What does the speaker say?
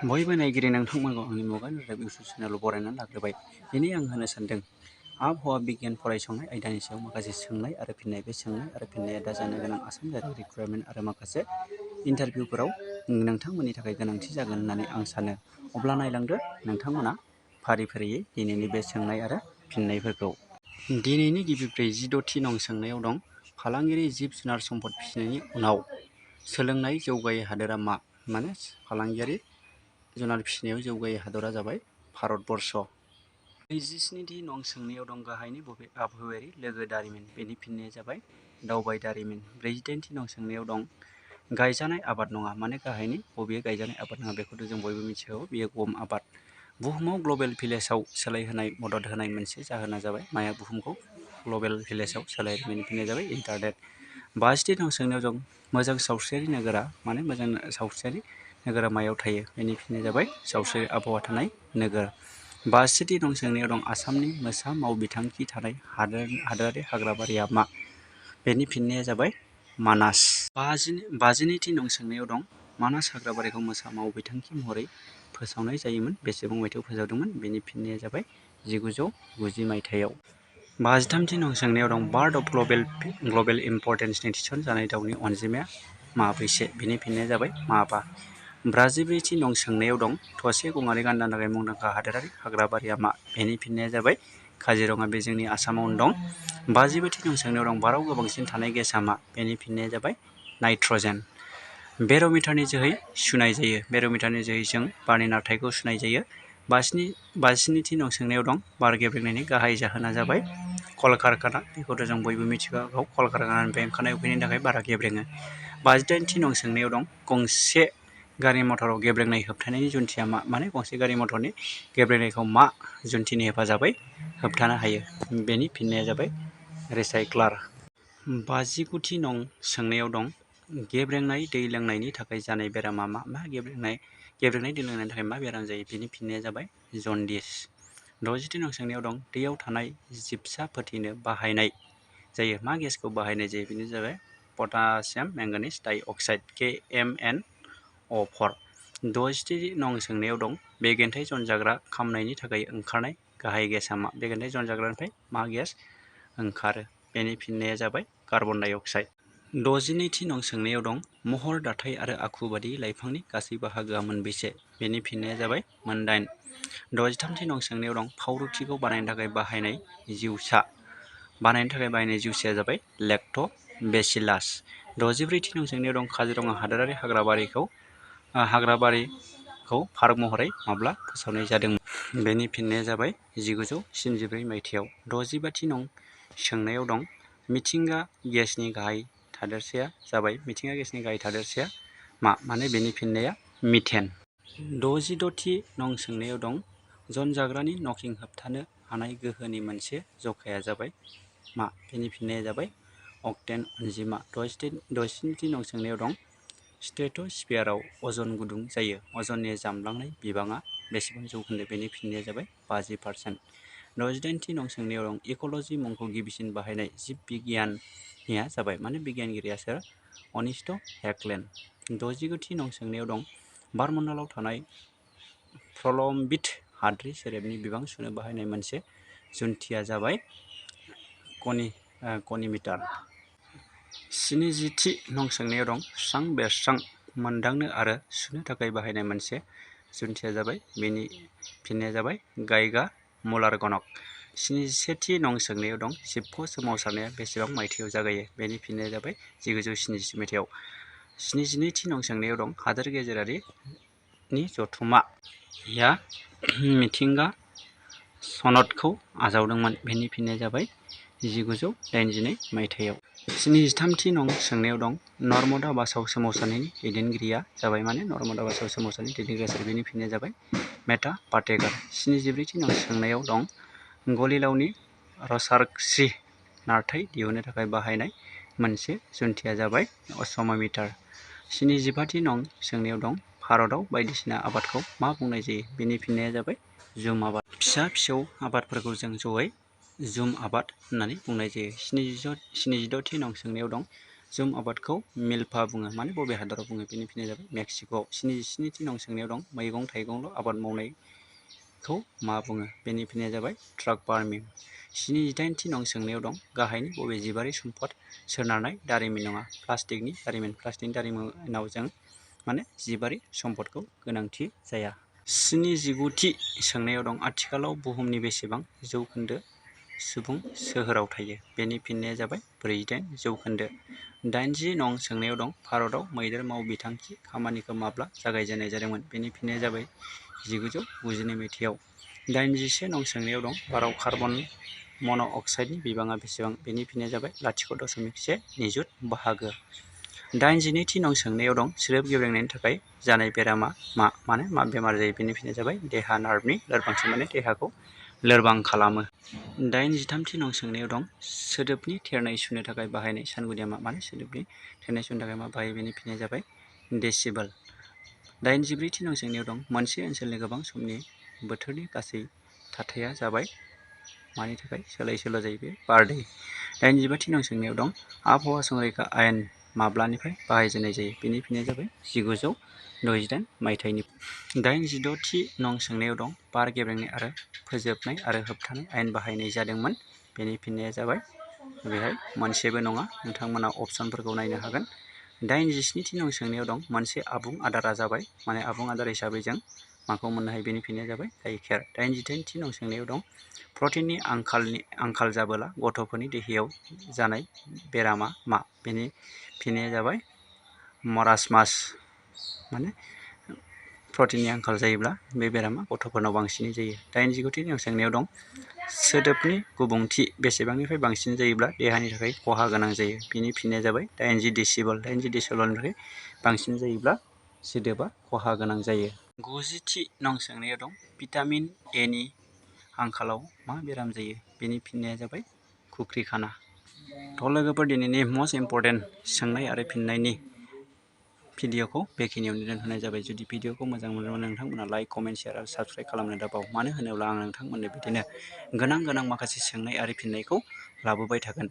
बयबो नायगिरि नोंथांमोनखौ आंनि मुगानि इउटुब चेनेलाव बरायनानै लाग्रोबाय। दिनै आं होनो सानदों आबहावा बिगियान फरायसंनाय आयदानि सायाव माखासे सोंनाय आरो फिननाय। बे सोंनाय आरो फिननाया दा जानो गोनां आसाम जायगायारि रिक्वायरमेन्ट आरो माखासे इन्टारभिउफोराव नोंथांमोननि थाखाय गोनांथि जागोन होननानै आं सानो। अब्ला नायलांदो नोंथांमोना फारि फारियै दिनैनि बे सोंनाय आरो फिननायफोरखौ। दिनैनि गिबि 46थि नं सोंनायाव दं फालांगियारि जिब जुनार सम्पद फिसिनायनि उनाव सोलोंनाय जौगायै हादोरा मा? माने फालांगियारि जुनार फिसिनायाव जौगायै हादरा जाबाय भारतबर्ष। 27थि नं सोंनायाव दं गाहायनि बबे आबहावायारि लोगो दारिमिन? बेनि फिननाया जाबाय दावबाय दारिमिन। 48थि नं सोंनायाव दं गायजानाय आबाद नङा। माने गाहायनि बबे गायजानाय आबाद नङा? बेखौथ' जों बयबो मिथिगौ, बेयो गम आबाद। बुहुमाव ग्लबेल भिलेजाव सोलायहोनाय मदद होनाय मोनसे जाहोना जाबाय माया बुहुमखौ ग्लबेल भिलेजाव सोलायहोनाय? बेनि फिननाया जाबाय इन्टारनेट। 52थि नं सोंनायाव दं मोजां सावस्रियारि नोगोरा। माने मोजां सावस्रियारि नोगोरा मायाव थायो? बेनि फिननाया जाबाय सावस्रियारि आबहावा थानाय नोगोर। 62थि नं सोंनायाव दं आसामनि मोसा मावबिथांखि थानाय हादोरारि हाग्राबारिया मा? बेनि फिननाया जाबाय मानास। 52थि नं सोंनायाव दं मानास हाग्राबारिखौ मोसा मावबिथांखि महरै फोसावनाय जायोमोन। बेसेबां मायथाइयाव फोसावदोंमोन? बेनि फिननाया जाबाय 1990 मायथाइयाव। 53थि नं सोंनायाव दं बार्ड अफ ग्लबेल इम्पर्टेन्सनि थिसनजानाय दावनि अनजिमाया माबैसे? बेनि फिननाया जाबाय माबा। 54थि नं सोंनायाव दं थसे गंआरि गान्दानि थाखाय मुंदांखा हादोरारि हाग्राबारिया मा? बेनि फिननाया जाबाय काजिरङा। बे जोंनि आसामावनो दं। 55थि नं सोंनायाव दं बाराव गोबांसिन थानाय गेसआ मा? बेनि फिननाया जाबाय नाइट्रजेन। बेर'मिटारनि जोहै सुनाय जायो। बेर'मिटारनि जोहै जों बारनि नारथायखौ सुनाय जायो। 56थि नं सोंनायाव दं बार गेब्रेंनायनि गाहाय जाहोना जाबाय कलकारखाना। बेखौथ' जों बयबो मिथिखागौ, कलकारखानानिफ्राय ओंखारनाय उखुन्दैनि थाखाय बारा गेब्रेङो। 58थि नं सोंनायाव दं गंसे गारि मटराव गेब्रेंनाय होबथानायनि जुन्थिया मा? माने गंसे गारि मटरनि गेब्रेंनायखौ मा जुन्थिनि हेफाजाबै होबथानो हायो? बेनि फिननाया जाबाय रिसाइक्लार। 59थि नं सोंनायाव दं गेब्रेंनाय दै लोंनायनि थाखाय जानाय बेरामा मा? गेब्रेंनाय दै लोंनायनि थाखाय मा बेराम जायो? बेनि फिननाया जाबाय जन्दिस। 60थि नं सोंनायाव दं दैयाव थानाय जिबसा फोथैनो बाहायनाय जायो। मा गेसखौ बाहायनाय जायो? बेनो जाबाय पटासियाम मेंगानिज डाइ अक्साइड KMnO4। 63थि नं सोंनायाव दं बेगेन्थाइ जनजाग्रा खामनायनि थाखाय ओंखारनाय गाहाय गेसआ मा? बेगेन्थाइ जनजाग्रानिफ्राय मा गेस ओंखारो? बेनि फिननाया जाबाय कार्बन डाइ अक्साइड। 62थि नं सोंनायाव दं महर, दाथाय आरो आखु बादि लाइफांनि गासै बाहागोआ मोनबेसे? बेनि फिननाया जाबाय 9। 63थि नं सोंनायाव दं फावरुटिखौ बानायनो थाखाय बाहायनाय जिउसाया जाबाय लेक्ट'बेसिलास। 64थि नं सोंनायाव दं काजिरङा हादोरारि हाग्राबारिखौ पार्क महरै माब्ला फोसावनाय जादोंमोन? बेनि फिननाया जाबाय 1974 मायथाइयाव। 65थि नं सोंनायाव दं मिथिंगा गेसनि गाहाय थादेरसाया मा? माने बेनि फिननाया मिथेन। 66थि नं सोंनायाव दं जनजाग्रानि नकिं होबथानो हानाय गोहोनि मोनसे जखाया जाबाय मा? बेनि फिननाया जाबाय अक्टेन अनजिमा। 67थि नं सोंनायाव दं स्ट्रेट'स्फियाराव अजन गुदुं जायो। अजननि जामलांनाय बिबाङा बेसेबां जौखोन्दो? बेनि फिननाया जाबाय 50%। 68थि नं सोंनायाव दं इक'ल'जि मुंखौ गिबिसिन बाहायनाय जिब बिगियानिया जाबाय? माने बिगियानगिरिया सोर? अनिस्ट' हेक्लेन। 69थि नं सोंनायाव दं बारमण्डलाव थानाय प्रलम्बित हाद्रि सेरेबनि बिबां सुनो बाहायनाय मोनसे जुन्थिया जाबाय कनिमिटार। 70थि नं सोंनायाव दं स्रां बेरस्रां मोनदांनो आरो सुनो थाखाय बाहायनाय मोनसे जुन्थिया जाबाय? बेनि फिननाया जाबाय गाइगा मुलार गणक। 71थि नं सोंनायाव दं जिबख' सोमावसारनाया बेसेबां मायथाइयाव जागायो? बेनि फिननाया जाबाय 1970 मायथाइयाव। 72थि नं सोंनायाव दं हादोर गेजेरारिनि जथुम्माया मिथिंगा सनदखौ आजावदोंमोन? बेनि फिननाया जाबाय 1982 मायथाइयाव। 73थि नं सोंनायाव दं नर्मदा बासाव सोमावसारनायनि दैदेनगिरिया जाबाय? माने नर्मदा बासाव सोमावसारनायनि दैदेनगिरिया सोर? बेनि फिननाया जाबाय मेटा पाटेकार। 74थि नं सोंनायाव दं गलिलावनि र'सार्कश्री नारथाय दिहुननो थाखाय बाहायनाय मोनसे जुन्थिया जाबाय असम'मिटार। 75थि नं सोंनायाव दं भारतआव बायदिसिना आबादखौ मा बुंनाय जायो? बेनि फिननाया जाबाय जुम आबाद। फिसा फिसौ आबादफोरखौ जों जयै जुम आबाद होननानै बुंनाय जायो। 76थि नं सोंनायाव दं जुम आबादखौ मिल्पा बुङो माने बबे हादराव बुङो बेनि फिननाया जाबाय मेक्सिक'आव। 77थि नं सोंनायाव दं मैगं थाइगंल' आबाद मावनायखौ मा बुङो बेनि फिननाया जाबाय ट्राक फार्मिं। 78थि नं सोंनायाव दं गाहायनि बबे जिबारि सम्पद सोनारनाय दारिमिन नङा प्लास्टिकनि दारिमिन। प्लास्टिकनि दारिमिनाव जों माने जिबारि सम्पदखौ गोनांथि जाया। 79थि सोंनायाव दं आथिखालाव बुहुमनि बेसेबां जौखोन्दो सुबुं सोहोराव थायो बेनि फिननाया जाबाय 48 जौखोन्दो। 80 नं सोंनायाव दं भारतआव मैदेर मावबिथांखि खामानिखौ माब्ला जागायजेननाय जादोंमोन बेनि फिननाया जाबाय 1992 मायथाइयाव। 81 नं सोंनायाव दं बाराव कार्बन मन' अक्साइडनि बिबाङा बेसेबां बेनि फिननाया जाबाय 0.1 निजुत बाहागो। 82थि नं सोंनायाव दं सोदोब गेब्रेंनायनि थाखाय जानाय बेरामा मा बेमार जायो बेनि फिननाया जाबाय देहा नार्भनि लोरबांथि माने देहाखौ लोरबां खालामो। 83थि नं सोंनायाव दं सोदोबनि थेरनाय सुनो थाखाय बाहायनाय सानगुदिया माने सोदोबनि थेरनाय सुनो थाखाय मा बाहायो बेनि फिननाया जाबाय डेसिबल। 84थि नं सोंनायाव दं मोनसे ओनसोलनि गोबां समनि बोथोरनि गासै थाथाया जाबाय मानि थाखाय सोलाय सोल' जायो बे बारडे। 85थि नं सोंनायाव दं आबहावा संरैखा आयेन माब्लानिफ्राय बाहायजेननाय जायो बेनि फिननाया जाबाय 1968 मायथाइनि। 86थि नं सोंनायाव दं बार गेब्रेंनाय आरो फोजोबनाय आरो होबथानाय आयेन बाहायनाय जादोंमोन बेनि फिननाया जाबाय बेहाय मोनसेबो नङा नोंथांमोना अपसनफोरखौ नायनो हागोन। 87थि नं सोंनायाव दं मोनसे आबुं आदारा जाबाय माने आबुं आदार हिसाबै जों माखौ मोननो हायो बेनि फिननाया जाबाय गाइखेर। 88थि नं सोंनायाव दं प्रटिननि आंखाल जाबोला गथ'फोरनि देहायाव जानाय बेरामा मा बेनि फिननाया जाबाय मरासमास माने प्रटिननि आंखाल जायोब्ला बे बेरामा गथ'फोरनाव बांसिनै जायो। 89थि नं सोंनायाव दं सोदोबनि गुबुंथि बेसेबांनिफ्राय बांसिन जायोब्ला देहानि थाखाय खहा गोनां जायो बेनि फिननाया जाबाय 80 डेसिबल। 80 डेसिबलनिफ्राय बांसिन जायोब्ला सोदोबा खहा गोनां जायो। 90थि नं सोंनायाव दं भिटामिन एनि आंखालाव मा बेराम जायो बेनि फिननाया जाबाय खुख्रिखाना। थ' लोगोफोर दिनैनि मस्ट इम्परटेन्ट सोंनाय आरो फिननायनि भिडिअखौ बेखिनियावनो दोनथ'नाय जाबाय। जुदि भिडिअखौ मोजां मोनोब्ला नोंथांमोना लाइक कमेन्ट शेयार आरो साबस्क्राइब खालामनो दाबाव। मानो होनोब्ला आं नोंथांमोननो बिदिनो गोनां माखासे सोंनाय आरो फिननायखौ लाबोबाय थागोन।